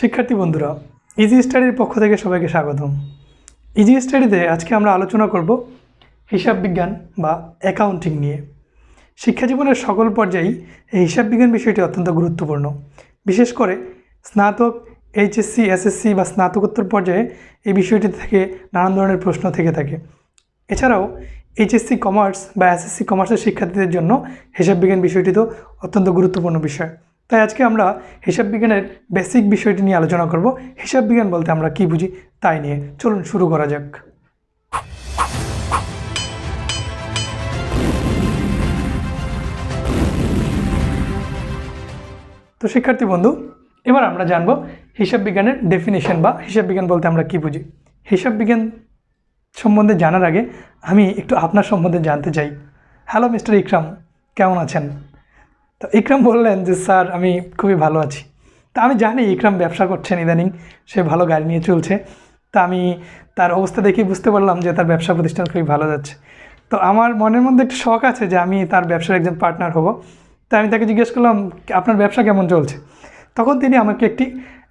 শিক্ষার্থী বন্ধুরা, ইজি স্টাডির পক্ষ থেকে সবাইকে স্বাগতম। ইজি স্টাডিতে আজকে আমরা আলোচনা করব হিসাব বিজ্ঞান বা অ্যাকাউন্টিং নিয়ে। শিক্ষাজীবনের সকল পর্যায়েই এই হিসাব বিজ্ঞান বিষয়টি অত্যন্ত গুরুত্বপূর্ণ। বিশেষ করে স্নাতক, এইচএসসি, এসএসসি বা স্নাতকোত্তর পর্যায়ে এই বিষয়টি থেকে নানান ধরনের প্রশ্ন থেকে থাকে। এছাড়াও এইচএসসি কমার্স বা এসএসসি কমার্সের শিক্ষার্থীদের জন্য হিসাব বিজ্ঞান বিষয়টি তো অত্যন্ত গুরুত্বপূর্ণ বিষয়। তাই আজকে আমরা হিসাব বিজ্ঞানের বেসিক বিষয়টি নিয়ে আলোচনা করব। হিসাব বিজ্ঞান বলতে আমরা কি বুঝি তাই নিয়ে। চলুন শুরু করা যাক। তো শিক্ষার্থী বন্ধু, এবার আমরা জানব হিসাব বিজ্ঞানের ডেফিনেশন বা হিসাব বিজ্ঞান বলতে আমরা কি বুঝি। হিসাব বিজ্ঞান সম্বন্ধে জানার আগে আমি একটু আপনার সম্বন্ধে জানতে চাই। হ্যালো মিস্টার ইকরাম, কেমন আছেন? তো ইকরাম বললেন যে স্যার আমি খুবই ভালো আছি। তা আমি জানি ইকরাম ব্যবসা করছেন, ইদানিং সে ভালো গাড়ি নিয়ে চলছে। তা আমি তার অবস্থা দেখেই বুঝতে পারলাম যে তার ব্যবসা প্রতিষ্ঠান খুবই ভালো যাচ্ছে। তো আমার মনের মধ্যে একটু শখ আছে যে আমি তার ব্যবসার একজন পার্টনার হব। তা আমি তাকে জিজ্ঞেস করলাম আপনার ব্যবসা কেমন চলছে। তখন তিনি আমাকে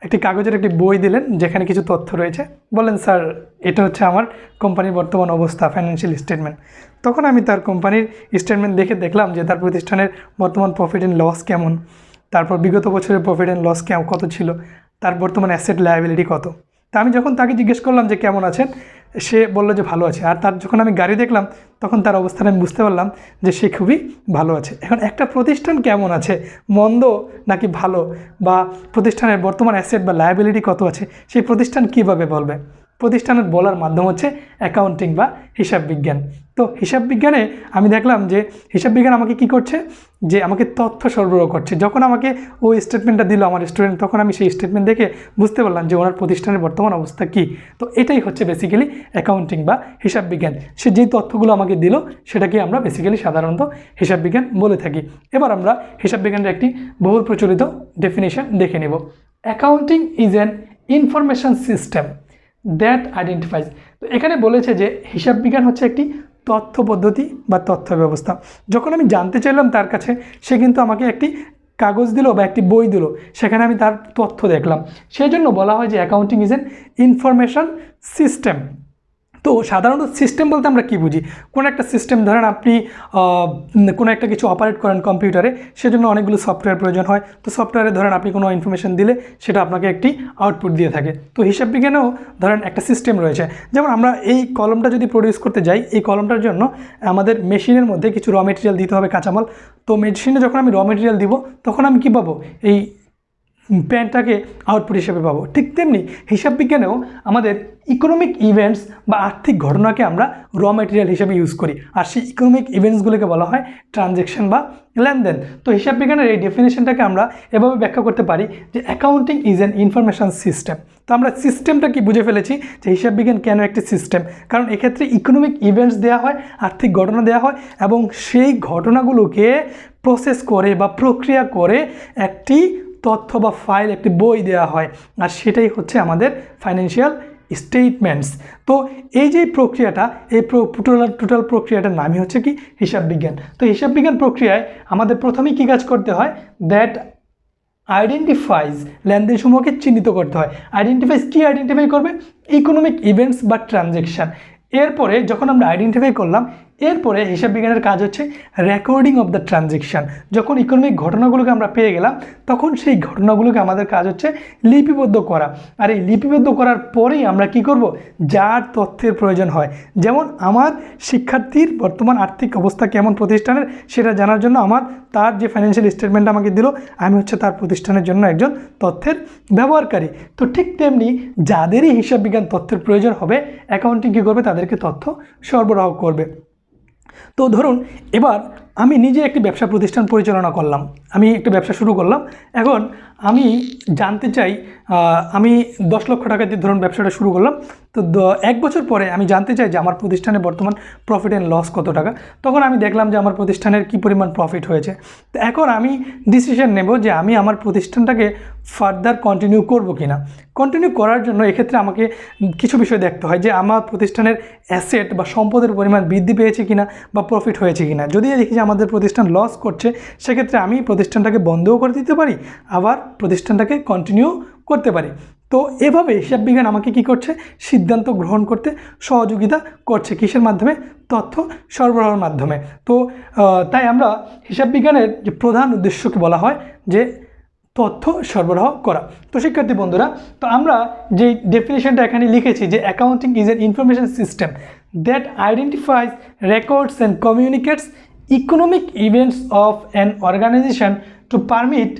একটি কাগজের একটি বই দিলেন যেখানে কিছু তথ্য রয়েছে। বললেন স্যার এটা হচ্ছে আমার কোম্পানির বর্তমান অবস্থা, ফাইন্যান্সিয়াল স্টেটমেন্ট। তখন আমি তার কোম্পানির স্টেটমেন্ট দেখলাম যে তার প্রতিষ্ঠানের বর্তমান প্রফিট অ্যান্ড লস কেমন, তারপর বিগত বছরের প্রফিট অ্যান্ড লস কত ছিল, তার বর্তমান অ্যাসেট লায়াবিলিটি কত। তা আমি যখন তাকে জিজ্ঞেস করলাম যে কেমন আছেন, সে বললো যে ভালো আছে। আর তার যখন আমি গাড়ি দেখলাম তখন তার অবস্থানে আমি বুঝতে পারলাম যে সে খুবই ভালো আছে। এখন একটা প্রতিষ্ঠান কেমন আছে, মন্দ নাকি ভালো, বা প্রতিষ্ঠানের বর্তমান অ্যাসেট বা লায়াবিলিটি কত আছে, সেই প্রতিষ্ঠান কীভাবে বলবে? প্রতিষ্ঠানের বলার মাধ্যম হচ্ছে অ্যাকাউন্টিং বা হিসাব বিজ্ঞান। তো হিসাব বিজ্ঞানে আমি দেখলাম যে হিসাব বিজ্ঞান আমাকে কি করছে, যে আমাকে তথ্য সরবরাহ করছে। যখন আমাকে ওই স্টেটমেন্টটা দিল আমার স্টুডেন্ট, তখন আমি সেই স্টেটমেন্ট দেখে বুঝতে পারলাম যে ওনার প্রতিষ্ঠানের বর্তমান অবস্থা কী। তো এটাই হচ্ছে বেসিক্যালি অ্যাকাউন্টিং বা হিসাব বিজ্ঞান। সে যেই তথ্যগুলো আমাকে দিল সেটাকে আমরা বেসিক্যালি সাধারণত হিসাব বিজ্ঞান বলে থাকি। এবার আমরা হিসাব বিজ্ঞানের একটি বহুল প্রচলিত ডেফিনেশন দেখে নেব। Accounting is an information system that identifies. তো এখানে বলেছে যে হিসাব বিজ্ঞান হচ্ছে একটি তথ্য পদ্ধতি বা তথ্য ব্যবস্থা। যখন আমি জানতে চাইলাম তার কাছে, সে কিন্তু আমাকে একটি কাগজ দিল বা একটি বই দিল, সেখানে আমি তার তথ্য দেখলাম। সেই জন্য বলা হয় যে accounting is an information system. তো সাধারণত সিস্টেম বলতে আমরা কি বুঝি? কোনো একটা সিস্টেম, ধরেন আপনি কোনো একটা কিছু অপারেট করেন কম্পিউটারে, সেজন্য অনেকগুলো সফটওয়্যার প্রয়োজন হয়। তো সফটওয়্যারে ধরেন আপনি কোনো ইনফরমেশন দিলে সেটা আপনাকে একটি আউটপুট দিয়ে থাকে। তো হিসাব বিজ্ঞানেও ধরেন একটা সিস্টেম রয়েছে। যেমন আমরা এই কলমটা যদি প্রডিউস করতে যাই, এই কলমটার জন্য আমাদের মেশিনের মধ্যে কিছু র মেটেরিয়াল দিতে হবে, কাঁচামাল। তো মেশিনে যখন আমি র মেটেরিয়াল দিব তখন আমি কী পাবো? এই পেনটাকে আউটপুট হিসেবে পাবো। ঠিক তেমনি হিসাব বিজ্ঞানেও আমাদের ইকোনমিক ইভেন্টস বা আর্থিক ঘটনাকে আমরা র ম্যাটেরিয়াল হিসেবে ইউজ করি, আর সেই ইকোনমিক ইভেন্টসগুলোকে বলা হয় ট্রানজ্যাকশন বা লেনদেন। তো হিসাব বিজ্ঞানের এই ডেফিনেশনটাকে আমরা এভাবে ব্যাখ্যা করতে পারি যে accounting is an information system. তো আমরা সিস্টেমটা কি বুঝে ফেলেছি যে হিসাব বিজ্ঞান কেন একটি সিস্টেম, কারণ এক্ষেত্রে ইকোনমিক ইভেন্টস দেওয়া হয়, আর্থিক ঘটনা দেওয়া হয়, এবং সেই ঘটনাগুলোকে প্রসেস করে বা প্রক্রিয়া করে একটি তথ্য বা ফাইল, একটি বই দেওয়া হয়, আর সেটাই হচ্ছে আমাদের ফাইন্যান্সিয়াল স্টেটমেন্টস। তো এই যে প্রক্রিয়াটা, এই টোটাল প্রক্রিয়াটার নামই হচ্ছে কি হিসাব বিজ্ঞান। তো হিসাব বিজ্ঞান প্রক্রিয়ায় আমাদের প্রথমেই কী কাজ করতে হয়? দ্যাট আইডেন্টিফাইজ, লেনদেনসমূহকে চিহ্নিত করতে হয়। আইডেন্টিফাইজ কি আইডেন্টিফাই করবে? ইকোনমিক ইভেন্টস বা ট্রানজ্যাকশান। এরপরে যখন আমরা আইডেন্টিফাই করলাম, এরপরে হিসাব বিজ্ঞানের কাজ হচ্ছে রেকর্ডিং অফ দ্য ট্রানজ্যাকশান। যখন ইকোনমিক ঘটনাগুলোকে আমরা পেয়ে গেলাম, তখন সেই ঘটনাগুলোকে আমাদের কাজ হচ্ছে লিপিবদ্ধ করা। আর এই লিপিবদ্ধ করার পরেই আমরা কি করব? যার তথ্যের প্রয়োজন হয়, যেমন আমার শিক্ষার্থীর বর্তমান আর্থিক অবস্থা কেমন প্রতিষ্ঠানের, সেটা জানার জন্য তার যে ফাইন্যান্সিয়াল স্টেটমেন্ট আমাকে দিল, আমি হচ্ছে তার প্রতিষ্ঠানের জন্য একজন তথ্যের ব্যবহারকারী। তো ঠিক তেমনি যাদেরই হিসাব বিজ্ঞান তথ্যের প্রয়োজন হবে, অ্যাকাউন্টিং কী করবে? তাদেরকে তথ্য সরবরাহ করবে। তো ধরুন এবার আমি নিজে একটি ব্যবসা প্রতিষ্ঠান পরিচালনা করলাম, আমি একটি ব্যবসা শুরু করলাম। এখন আমি জানতে চাই, আমি 10 লক্ষ টাকা দিয়ে ধরুন ব্যবসাটা শুরু করলাম। তো 1 বছর পরে আমি জানতে চাই যে আমার প্রতিষ্ঠানের বর্তমান প্রফিট অ্যান্ড লস কত টাকা। তখন আমি দেখলাম যে আমার প্রতিষ্ঠানের কী পরিমাণ প্রফিট হয়েছে। তো এখন আমি ডিসিশন নেব যে আমি আমার প্রতিষ্ঠানটাকে ফার্দার কন্টিনিউ করব কি না। কন্টিনিউ করার জন্য এক্ষেত্রে আমাকে কিছু বিষয় দেখতে হয় যে আমার প্রতিষ্ঠানের অ্যাসেট বা সম্পদের পরিমাণ বৃদ্ধি পেয়েছে কিনা বা প্রফিট হয়েছে কিনা। যদি দেখি যে আমাদের প্রতিষ্ঠান লস করছে, সেক্ষেত্রে আমি প্রতিষ্ঠানটাকে বন্ধও করে দিতে পারি, আবার প্রতিষ্ঠানটাকে কন্টিনিউ করতে পারি। তো এভাবে হিসাব বিজ্ঞান আমাকে কি করছে, সিদ্ধান্ত গ্রহণ করতে সহযোগিতা করছে, কিসের মাধ্যমে, তথ্য সরবরাহের মাধ্যমে। তো তাই আমরা হিসাব বিজ্ঞানের যে প্রধান উদ্দেশ্যকে বলা হয় যে তথ্য সরবরাহ করা। তো শিক্ষার্থী বন্ধুরা, তো আমরা যে ডেফিনেশনটা এখানে লিখেছি যে accounting is an information system that identifies, records and communicates economic events of an organisation to permit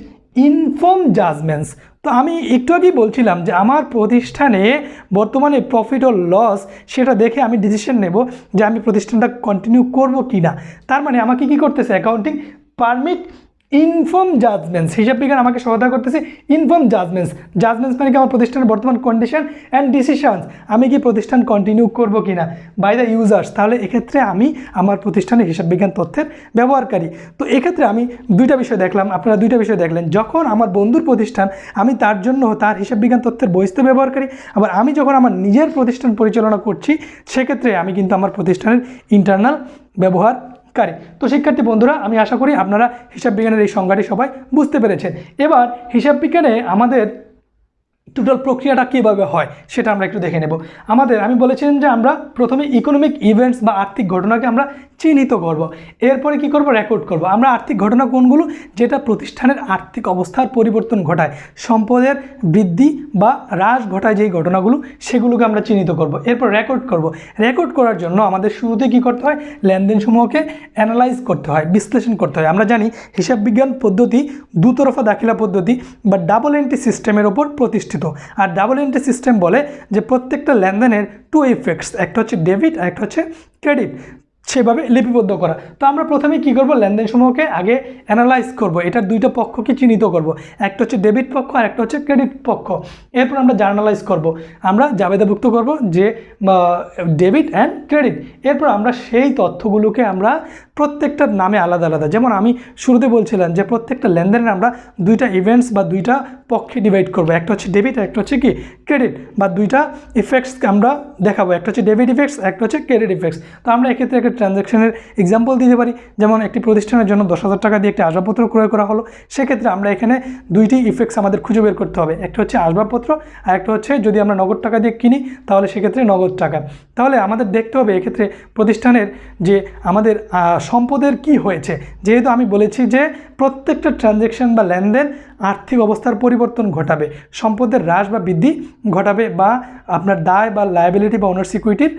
inform judgements. তো আমি একটু আগেই বলছিলাম যে আমার প্রতিষ্ঠানে বর্তমানে প্রফিট ও লস সেটা দেখে আমি ডিসিশন নেব যে আমি প্রতিষ্ঠানটা কন্টিনিউ করব কি না। তার মানে আমাকে কি করতেছে অ্যাকাউন্টিং, পারমিট ইনফর্ম জাজমেন্টস, হিসাব বিজ্ঞান আমাকে সহায়তা করতেছে ইনফর্ম জাজমেন্টস। জাজমেন্টস মানে কি, আমার প্রতিষ্ঠানের বর্তমান কন্ডিশন অ্যান্ড ডিসিশনস, আমি কি প্রতিষ্ঠান কন্টিনিউ করব কি না বাই দ্য ইউজার্স। তাহলে এক্ষেত্রে আমি আমার প্রতিষ্ঠানে হিসাব বিজ্ঞান তথ্যের ব্যবহারকারী। তো এক্ষেত্রে আমি দুইটা বিষয় দেখলাম, আপনারা দুইটা বিষয় দেখলেন। যখন আমার বন্ধুর প্রতিষ্ঠান, আমি তার জন্য তার হিসাব বিজ্ঞান তথ্যের বহিস্থ ব্যবহারকারী। আবার আমি যখন আমার নিজের প্রতিষ্ঠান পরিচালনা করছি সেক্ষেত্রে আমি কিন্তু আমার প্রতিষ্ঠানের ইন্টারনাল ব্যবহারকারী। তো শিক্ষার্থী বন্ধুরা, আমি আশা করি আপনারা হিসাব বিজ্ঞানের এই সংজ্ঞাটি সবাই বুঝতে পেরেছেন। এবার হিসাব বিজ্ঞানে আমাদের টোটাল প্রক্রিয়াটা কীভাবে হয় সেটা আমরা একটু দেখে নেব। আমি বলেছিলাম যে আমরা প্রথমে ইকোনমিক ইভেন্টস বা আর্থিক ঘটনাকে আমরা চিহ্নিত করব, এরপরে কি করব, রেকর্ড করব। আমরা আর্থিক ঘটনা কোনগুলো, যেটা প্রতিষ্ঠানের আর্থিক অবস্থার পরিবর্তন ঘটায়, সম্পদের বৃদ্ধি বা হ্রাস ঘটায় যেই ঘটনাগুলো, সেগুলোকে আমরা চিহ্নিত করব। এরপর রেকর্ড করব। রেকর্ড করার জন্য আমাদের শুরুতে কি করতে হয়, লেনদেনসমূহকে অ্যানালাইজ করতে হয়, বিশ্লেষণ করতে হয়। আমরা জানি হিসাব বিজ্ঞান পদ্ধতি দুতরফা দাখিলা পদ্ধতি বা ডাবল এন্ট্রি সিস্টেমের ওপর প্রতিষ্ঠিত। আর ডাবল এন্ট্রি সিস্টেম বলে যে প্রত্যেকটা লেনদেনের টু ইফেক্টস, একটা হচ্ছে ডেবিট আর একটা হচ্ছে ক্রেডিট, সেভাবে লিপিবদ্ধ করা। তো আমরা প্রথমে কি করব, লেনদেন সমূহকে আগে অ্যানালাইজ করব, এটার দুইটা পক্ষকে চিহ্নিত করব, একটা হচ্ছে ডেবিট পক্ষ আর একটা হচ্ছে ক্রেডিট পক্ষ। এরপর আমরা জার্নালাইজ করব, আমরা জাবেদাভুক্ত করব যে ডেবিট অ্যান্ড ক্রেডিট। এরপর আমরা সেই তথ্যগুলোকে আমরা প্রত্যেকটার নামে আলাদা আলাদা, যেমন আমি শুরুতে বলছিলাম যে প্রত্যেকটা লেনদেনের আমরা দুইটা ইভেন্টস বা দুইটা পক্ষে ডিভাইড করব, একটা হচ্ছে ডেবিট আর একটা হচ্ছে কি ক্রেডিট, বা দুইটা ইফেক্টসকে আমরা দেখাবো, একটা হচ্ছে ডেবিট ইফেক্টস, একটা হচ্ছে ক্রেডিট ইফেক্টস। তো আমরা এক্ষেত্রে একটা ট্রানজ্যাকশনের এক্সাম্পল দিতে পারি, যেমন একটি প্রতিষ্ঠানের জন্য 10,000 টাকা দিয়ে একটি আসবাবপত্র ক্রয় করা হলো। সেক্ষেত্রে আমরা এখানে দুইটি ইফেক্টস আমাদের খুঁজে বের করতে হবে, একটা হচ্ছে আসবাবপত্র আর একটা হচ্ছে যদি আমরা নগদ টাকা দিয়ে কিনি তাহলে সেক্ষেত্রে নগদ টাকা। তাহলে আমাদের দেখতে হবে এক্ষেত্রে প্রতিষ্ঠানের যে আমাদের সম্পদের কি হয়েছে, যেহেতু আমি বলেছি যে প্রত্যেকটা ট্রানজ্যাকশন বা লেনদেন আর্থিক অবস্থার পরিবর্তন ঘটাবে, সম্পদের হ্রাস বা বৃদ্ধি ঘটাবে, বা আপনার দায় বা লায়াবিলিটি বা ওনার সিকিউরিটির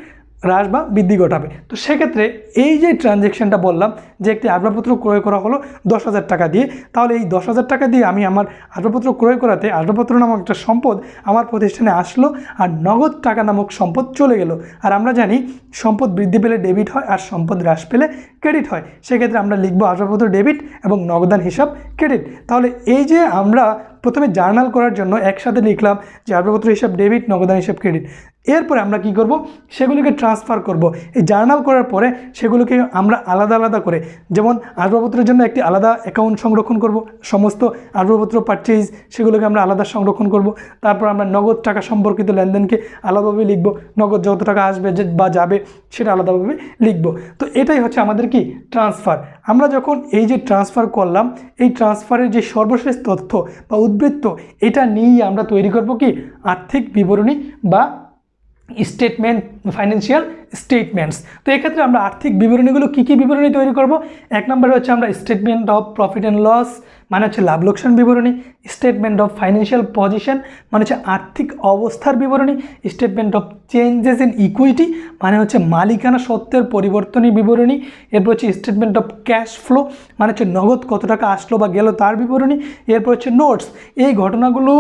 হ্রাস বা বৃদ্ধি ঘটাবে। তো সেক্ষেত্রে এই যে ট্রানজ্যাকশনটা বললাম যে একটি আসবাবপত্র ক্রয় করা হলো 10,000 টাকা দিয়ে, তাহলে এই 10,000 টাকা দিয়ে আমি আমার আসবাবপত্র ক্রয় করাতে আসবাবপত্র নামক একটা সম্পদ আমার প্রতিষ্ঠানে আসলো আর নগদ টাকা নামক সম্পদ চলে গেল। আর আমরা জানি সম্পদ বৃদ্ধি পেলে ডেবিট হয় আর সম্পদ হ্রাস পেলে ক্রেডিট হয়। সেক্ষেত্রে আমরা লিখবো আসবাবপত্র ডেবিট এবং নগদান হিসাব ক্রেডিট। তাহলে এই যে আমরা প্রথমে জার্নাল করার জন্য একসাথে লিখলাম যে আসবাবপত্র হিসাব ডেবিট, নগদান হিসাব ক্রেডিট। এরপরে আমরা কি করব, সেগুলিকে ট্রান্সফার করব। এই জার্নাল করার পরে সেগুলোকে আমরা আলাদা আলাদা করে, যেমন আসবাবপত্রের জন্য একটি আলাদা অ্যাকাউন্ট সংরক্ষণ করব, সমস্ত আসবাবপত্র পারচেজ সেগুলোকে আমরা আলাদা সংরক্ষণ করব। তারপর আমরা নগদ টাকা সম্পর্কিত লেনদেনকে আলাদাভাবে লিখব, নগদ যত টাকা আসবে বা যাবে সেটা আলাদাভাবে লিখব। তো এটাই হচ্ছে আমাদের কি ট্রান্সফার। আমরা যখন এই যে ট্রান্সফার করলাম, এই ট্রান্সফারের যে সর্বশেষ তথ্য বা উদ্বৃত্ত, এটা নিয়েই আমরা তৈরি করব কি আর্থিক বিবরণী বা স্টেটমেন্ট, ফাইন্যান্সিয়াল স্টেটমেন্টস। তো এক্ষেত্রে আমরা আর্থিক বিবরণীগুলো কী কী বিবরণী তৈরি করব, এক নম্বরে হচ্ছে আমরা statement of profit and loss মানে হচ্ছে লাভ লোকসান বিবরণী, স্টেটমেন্ট অফ ফাইন্যান্সিয়াল পজিশন মানে হচ্ছে আর্থিক অবস্থার বিবরণী, statement of changes in equity মানে হচ্ছে মালিকানা সত্ত্বের পরিবর্তনী বিবরণী, এরপর হচ্ছে স্টেটমেন্ট অফ ক্যাশ ফ্লো মানে হচ্ছে নগদ কত টাকা আসলো বা গেল তার বিবরণী, এরপর হচ্ছে নোটস, এই ঘটনাগুলো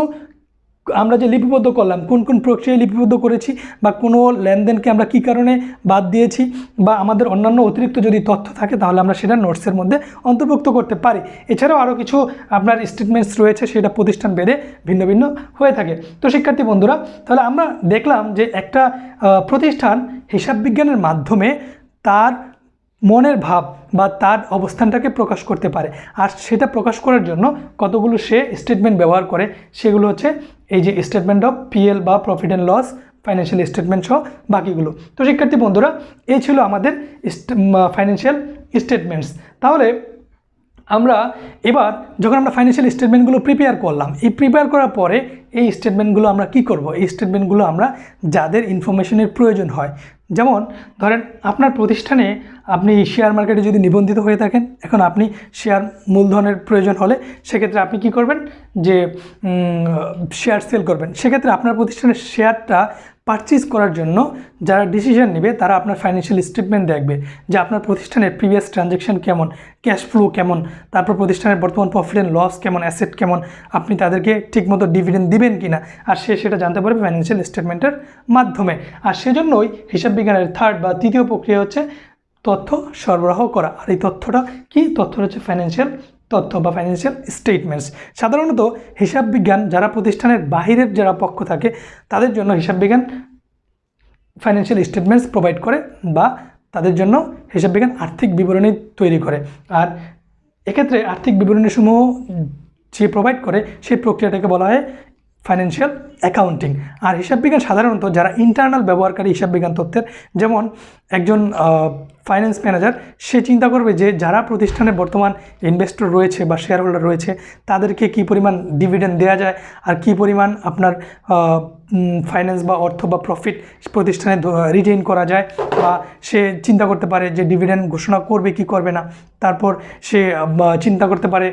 আমরা যে লিপিবদ্ধ করলাম কোন কোন প্রক্রিয়ায় লিপিবদ্ধ করেছি বা কোনো লেনদেনকে আমরা কী কারণে বাদ দিয়েছি, বা আমাদের অন্যান্য অতিরিক্ত যদি তথ্য থাকে তাহলে আমরা সেটা নোটসের মধ্যে অন্তর্ভুক্ত করতে পারি। এছাড়াও আরও কিছু আপনার স্টেটমেন্টস রয়েছে, সেটা প্রতিষ্ঠান ভেদে ভিন্ন ভিন্ন হয়ে থাকে। তো শিক্ষার্থী বন্ধুরা, তাহলে আমরা দেখলাম যে একটা প্রতিষ্ঠান হিসাব বিজ্ঞানের মাধ্যমে তার মনের ভাব বা তার অবস্থানটাকে প্রকাশ করতে পারে। আর সেটা প্রকাশ করার জন্য কতগুলো সে স্টেটমেন্ট ব্যবহার করে, সেগুলো হচ্ছে এই যে স্টেটমেন্ট অফ পিএল বা profit and loss, financial statement সহ বাকিগুলো। তো শিক্ষার্থী বন্ধুরা, এই ছিল আমাদের ফাইন্যান্সিয়াল স্টেটমেন্টস। তাহলে আমরা এবার যখন আমরা ফাইন্যান্সিয়াল স্টেটমেন্টগুলো প্রিপেয়ার করলাম, এই প্রিপেয়ার করার পরে এই স্টেটমেন্টগুলো আমরা কি করব, এই স্টেটমেন্টগুলো আমরা যাদের ইনফরমেশনের প্রয়োজন হয়, যেমন ধরেন আপনার প্রতিষ্ঠানে আপনি শেয়ার মার্কেটে যদি নিবন্ধিত হয়ে থাকেন, এখন আপনি শেয়ার মূলধনের প্রয়োজন হলে সেক্ষেত্রে আপনি কি করবেন, যে শেয়ার সেল করবেন। সেক্ষেত্রে আপনার প্রতিষ্ঠানের শেয়ারটা পারচেজ করার জন্য যারা ডিসিশন নেবে তারা আপনার ফাইন্যান্সিয়াল স্টেটমেন্ট দেখবে, যে আপনার প্রতিষ্ঠানের প্রিভিয়াস ট্রানজ্যাকশন কেমন, ক্যাশ ফ্লো কেমন, তারপর প্রতিষ্ঠানের বর্তমান প্রফিট অ্যান্ড লস কেমন, অ্যাসেট কেমন, আপনি তাদেরকে ঠিকমতো ডিভিডেন্ড দিবেন কিনা, আর সে সেটা জানতে পারবে ফাইন্যান্সিয়াল স্টেটমেন্টের মাধ্যমে। আর সেজন্যই হিসাব বিজ্ঞানের থার্ড বা তৃতীয় প্রক্রিয়া হচ্ছে তথ্য সরবরাহ করা। আর এই তথ্যটা কি, তথ্যটা হচ্ছে ফাইন্যান্সিয়াল তথ্য বা ফাইন্যান্সিয়াল স্টেটমেন্টস। সাধারণত হিসাব বিজ্ঞান যারা প্রতিষ্ঠানের বাহিরের যারা পক্ষ থাকে তাদের জন্য হিসাব বিজ্ঞান ফাইন্যান্সিয়াল স্টেটমেন্টস প্রোভাইড করে, বা তাদের জন্য হিসাব বিজ্ঞান আর্থিক বিবরণী তৈরি করে। আর এক্ষেত্রে আর্থিক বিবরণীসমূহ যে প্রোভাইড করে সেই প্রক্রিয়াটাকে বলা হয় ফাইন্যান্সিয়াল অ্যাকাউন্টিং। আর হিসাব বিজ্ঞান সাধারণত যারা ইন্টারনাল ব্যবহারকারী হিসাব বিজ্ঞান তথ্যের, যেমন একজন ফাইন্যান্স ম্যানেজার, সে চিন্তা করবে যে যারা প্রতিষ্ঠানে বর্তমান ইনভেস্টর রয়েছে বা শেয়ার হোল্ডার রয়েছে তাদেরকে কী পরিমাণ ডিভিডেন্ড দেওয়া যায়, আর কী পরিমাণ আপনার ফাইন্যান্স বা অর্থ বা প্রফিট প্রতিষ্ঠানে রিটেইন করা যায়, বা সে চিন্তা করতে পারে যে ডিভিডেন্ড ঘোষণা করবে কি করবে না। তারপর সে চিন্তা করতে পারে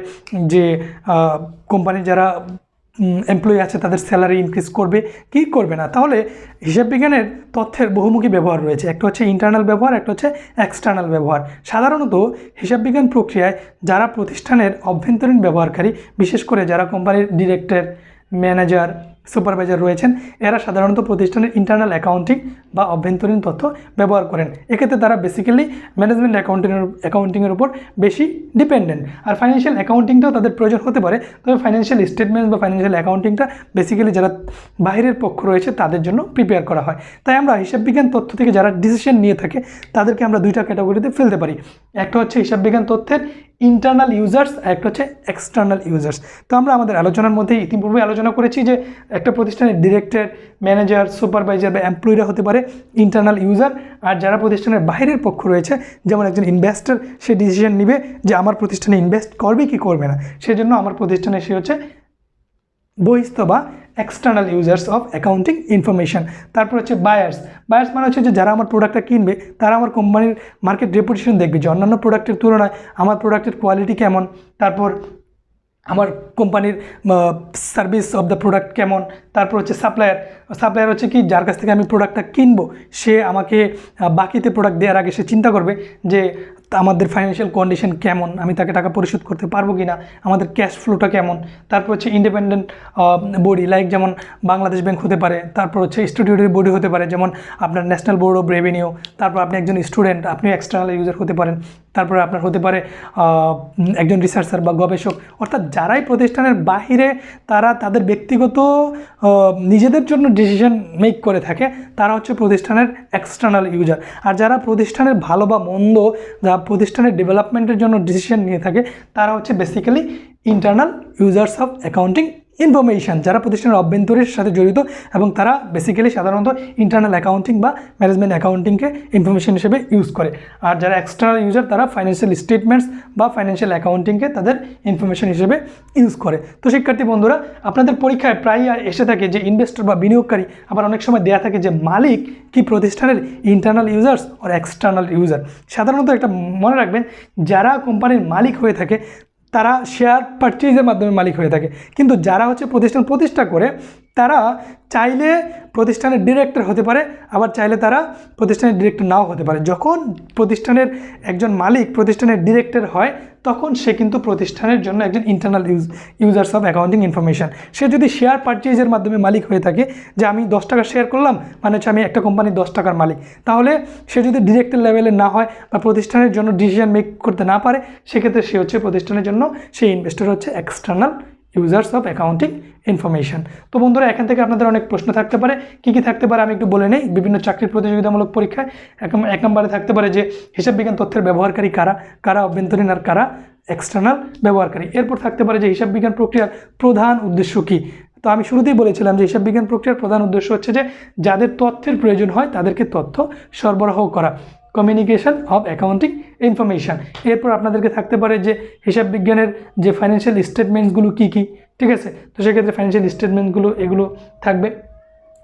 যে কোম্পানির যারা এমপ্লয়ি আছে তাদের স্যালারি ইনক্রিজ করবে কি করবে না। তাহলে হিসাব বিজ্ঞানের তথ্যের বহুমুখী ব্যবহার রয়েছে, একটা হচ্ছে ইন্টারনাল ব্যবহার, একটা হচ্ছে এক্সটার্নাল ব্যবহার। সাধারণত হিসাব বিজ্ঞান প্রক্রিয়ায় যারা প্রতিষ্ঠানের অভ্যন্তরীণ ব্যবহারকারী, বিশেষ করে যারা কোম্পানির ডিরেক্টর, ম্যানেজার, সুপারভাইজার রয়েছেন, এরা সাধারণত প্রতিষ্ঠানের ইন্টারনাল অ্যাকাউন্টিং বা অভ্যন্তরীণ তথ্য ব্যবহার করেন। এক্ষেত্রে তারা বেসিক্যালি ম্যানেজমেন্ট অ্যাকাউন্টিংয়ের উপর বেশি ডিপেন্ডেন্ট। আর ফাইন্যান্সিয়াল অ্যাকাউন্টিংটাও তাদের প্রয়োজন হতে পারে, তবে ফাইন্যান্সিয়াল স্টেটমেন্টস বা ফাইন্যান্সিয়াল অ্যাকাউন্টিংটা বেসিক্যালি যারা বাইরের পক্ষ রয়েছে তাদের জন্য প্রিপেয়ার করা হয়। তাই আমরা হিসাব বিজ্ঞান তথ্য থেকে যারা ডিসিশন নিয়ে থাকে তাদেরকে আমরা দুইটা ক্যাটাগরিতে ফেলতে পারি। একটা হচ্ছে হিসাব বিজ্ঞান তথ্যের ইন্টারনাল ইউজার্স, আর একটা হচ্ছে এক্সটার্নাল ইউজার্স। তো আমরা আমাদের আলোচনার মধ্যে ইতিপূর্বে আলোচনা করেছি যে একটা প্রতিষ্ঠানের ডিরেক্টর, ম্যানেজার, সুপারভাইজার বা এমপ্লয়িরা হতে পারে ইন্টারনাল ইউজার, আর যারা প্রতিষ্ঠানের বাইরের পক্ষ রয়েছে, যেমন একজন ইনভেস্টর, সে ডিসিশন নেবে যে আমার প্রতিষ্ঠানে ইনভেস্ট করবে কি করবে না, সেজন্য আমার প্রতিষ্ঠানে সে হচ্ছে বহিস্থ বা external users of accounting information. তারপর হচ্ছে বায়ার্স। বায়ার্স মানে হচ্ছে যে যারা আমার প্রোডাক্টটা কিনবে তারা আমার কোম্পানির মার্কেট রেপুটেশন দেখবে যে অন্যান্য প্রোডাক্টের তুলনায় আমার প্রোডাক্টের কোয়ালিটি কেমন, তারপর আমার কোম্পানির সার্ভিস অফ দ্য প্রোডাক্ট কেমন। তারপর হচ্ছে সাপ্লায়ার। সাপ্লায়ার হচ্ছে কি, যার কাছ থেকে আমি প্রোডাক্টটা কিনবো সে আমাকে বাকিতে প্রোডাক্ট দেওয়ার আগে সে চিন্তা করবে যে আমাদের ফাইন্যান্সিয়াল কন্ডিশন কেমন, আমি তাকে টাকা পরিশোধ করতে পারবো কি না, আমাদের ক্যাশ ফ্লোটা কেমন। তারপর হচ্ছে ইন্ডিপেন্ডেন্ট বডি, লাইক যেমন বাংলাদেশ ব্যাংক হতে পারে। তারপর হচ্ছে স্ট্যাটিউটরি বডি হতে পারে, যেমন আপনার ন্যাশনাল বোর্ড অফ রেভিনিউ। তারপর আপনি একজন স্টুডেন্ট, আপনি এক্সটার্নাল ইউজার হতে পারেন। তারপরে আপনার হতে পারে একজন রিসার্চার বা গবেষক। অর্থাৎ যারাই প্রতিষ্ঠানের বাহিরে তারা তাদের ব্যক্তিগত নিজেদের জন্য ডিসিশন মেক করে থাকে তারা হচ্ছে প্রতিষ্ঠানের এক্সটার্নাল ইউজার। আর যারা প্রতিষ্ঠানের ভালো বা মন্দ, যারা প্রতিষ্ঠানের ডেভেলপমেন্টের জন্য ডিসিশন নিয়ে থাকে তারা হচ্ছে basically internal users of accounting information, যারা প্রতিষ্ঠানের অভ্যন্তরের সাথে জড়িত এবং তারা বেসিক্যালি সাধারণত ইন্টারনাল অ্যাকাউন্টিং বা ম্যানেজমেন্ট অ্যাকাউন্টিংকে ইনফরমেশন হিসেবে ইউজ করে। আর যারা এক্সটার্নাল ইউজার তারা ফাইন্যান্সিয়াল স্টেটমেন্টস বা ফাইন্যান্সিয়াল অ্যাকাউন্টিংকে তাদের ইনফরমেশন হিসেবে ইউজ করে। তো শিক্ষার্থী বন্ধুরা, আপনাদের পরীক্ষায় প্রায়ই এসে থাকে যে ইনভেস্টর বা বিনিয়োগকারী, আবার অনেক সময় দেয়া থাকে যে মালিক কি প্রতিষ্ঠানের ইন্টারনাল ইউজার্স আর এক্সটার্নাল ইউজার। সাধারণত একটা মনে রাখবেন, যারা কোম্পানির মালিক হয়ে থাকে তারা শেয়ার পারচেজের মাধ্যমে মালিক হয়ে থাকে, কিন্তু যারা হচ্ছে প্রতিষ্ঠান প্রতিষ্ঠা করে তারা চাইলে প্রতিষ্ঠানের ডিরেক্টর হতে পারে, আবার চাইলে তারা প্রতিষ্ঠানের ডিরেক্টর নাও হতে পারে। যখন প্রতিষ্ঠানের একজন মালিক প্রতিষ্ঠানের ডিরেক্টর হয় তখন সে কিন্তু প্রতিষ্ঠানের জন্য একজন internal users of accounting information. সে যদি শেয়ার পারচেজের মাধ্যমে মালিক হয়ে থাকে, যে আমি 10 টাকা শেয়ার করলাম মানে হচ্ছে আমি একটা কোম্পানির 10 টাকার মালিক, তাহলে সে যদি ডিরেক্টর লেভেলে না হয় বা প্রতিষ্ঠানের জন্য ডিসিশন মেক করতে না পারে, সেক্ষেত্রে সে হচ্ছে প্রতিষ্ঠানের জন্য সেই ইনভেস্টর হচ্ছে external users of accounting information. তো বন্ধুরা, এখান থেকে আপনাদের অনেক প্রশ্ন থাকতে পারে। কী কী থাকতে পারে আমি একটু বলে নেই। বিভিন্ন চাকরির প্রতিযোগিতামূলক পরীক্ষায় এক নম্বরে থাকতে পারে যে হিসাব বিজ্ঞান তথ্যের ব্যবহারকারী কারা, কারা অভ্যন্তরীণ আর কারা এক্সটার্নাল ব্যবহারকারী। এরপর থাকতে পারে যে হিসাব বিজ্ঞান প্রক্রিয়ার প্রধান উদ্দেশ্য কী। তো আমি শুরুতেই বলেছিলাম যে হিসাব বিজ্ঞান প্রক্রিয়ার প্রধান উদ্দেশ্য হচ্ছে যে যাদের তথ্যের প্রয়োজন হয় তাদেরকে তথ্য সরবরাহ করা। Communication of accounting information. এরপর আপনাদেরকে থাকতে পারে যে হিসাব বিজ্ঞানের যে ফাইন্যান্সিয়াল স্টেটমেন্টসগুলো কী কী, ঠিক আছে, তো সেক্ষেত্রে ফাইন্যান্সিয়াল স্টেটমেন্টগুলো এগুলো থাকবে।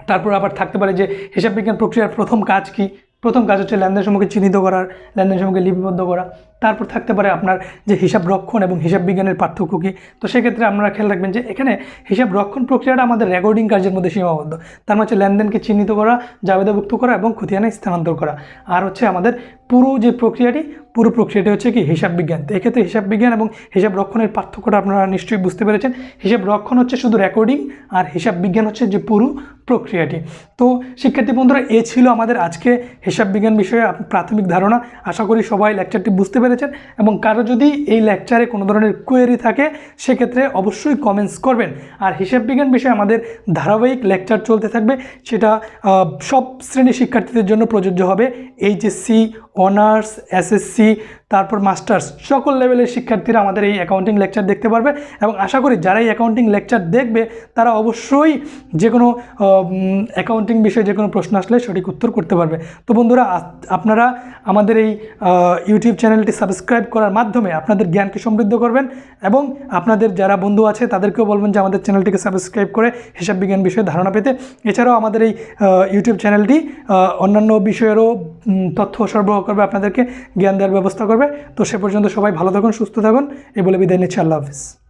তারপর আবার থাকতে পারে যে হিসাব বিজ্ঞান প্রক্রিয়ার প্রথম কাজ কী, প্রথম কাজ হচ্ছে লেনদেন সমূহকে চিহ্নিত করার, লেনদেন সমূহকে লিপিবদ্ধ করা। তারপর থাকতে পারে আপনার যে হিসাব রক্ষণ এবং হিসাব বিজ্ঞানের পার্থক্য কী। তো সেক্ষেত্রে আপনারা খেয়াল রাখবেন যে এখানে হিসাব রক্ষণ প্রক্রিয়াটা আমাদের রেকর্ডিং কার্যের মধ্যে সীমাবদ্ধ। তার মানে হচ্ছে লেনদেনকে চিহ্নিত করা, জাবেদাভুক্ত করা এবং খতিয়ানে স্থানান্তর করা। আর হচ্ছে আমাদের পুরো যে প্রক্রিয়াটি, পুরো প্রক্রিয়াটি হচ্ছে কি হিসাব বিজ্ঞান। তো এক্ষেত্রে হিসাব বিজ্ঞান এবং হিসাব রক্ষণের পার্থক্যটা আপনারা নিশ্চয়ই বুঝতে পেরেছেন। হিসাব রক্ষণ হচ্ছে শুধু রেকর্ডিং, আর হিসাব বিজ্ঞান হচ্ছে যে পুরো প্রক্রিয়াটি। তো শিক্ষার্থী বন্ধুরা, এ ছিল আমাদের আজকে হিসাব বিজ্ঞান বিষয়ে প্রাথমিক ধারণা। আশা করি সবাই লেকচারটি বুঝতে পেরেছেন, এবং কারো যদি এই লেকচারে কোনো ধরনের কোয়েরি থাকে সেক্ষেত্রে অবশ্যই কমেন্টস করবেন। আর হিসাব বিজ্ঞান বিষয়ে আমাদের ধারাবাহিক লেকচার চলতে থাকবে, সেটা সব শ্রেণীর শিক্ষার্থীদের জন্য প্রযোজ্য হবে। এইচএসসি, অনার্স, এসএসসি, তারপর মাস্টার্স, সকল লেভেলের শিক্ষার্থীরা আমাদের এই অ্যাকাউন্টিং লেকচার দেখতে পারবে। এবং আশা করি যারা এই অ্যাকাউন্টিং লেকচার দেখবে তারা অবশ্যই যে কোনো অ্যাকাউন্টিং বিষয়ে যে কোনো প্রশ্ন আসলে সঠিক উত্তর করতে পারবে। তো বন্ধুরা, আপনারা আমাদের এই ইউটিউব চ্যানেলটি সাবস্ক্রাইব করার মাধ্যমে আপনাদের জ্ঞানকে সমৃদ্ধ করবেন, এবং আপনাদের যারা বন্ধু আছে তাদেরকেও বলবেন যে আমাদের চ্যানেলটিকে সাবস্ক্রাইব করে হিসাব বিজ্ঞান বিষয়ে ধারণা পেতে। এছাড়াও আমাদের এই ইউটিউব চ্যানেলটি অন্যান্য বিষয়েরও তথ্য সরবরাহ করবে, আপনাদেরকে জ্ঞান দেওয়ার ব্যবস্থা করবে। তো সে পর্যন্ত সবাই ভালো থাকুন, সুস্থ থাকুন, এই বলে বিদায় নিচ্ছি। আল্লাহ হাফিজ।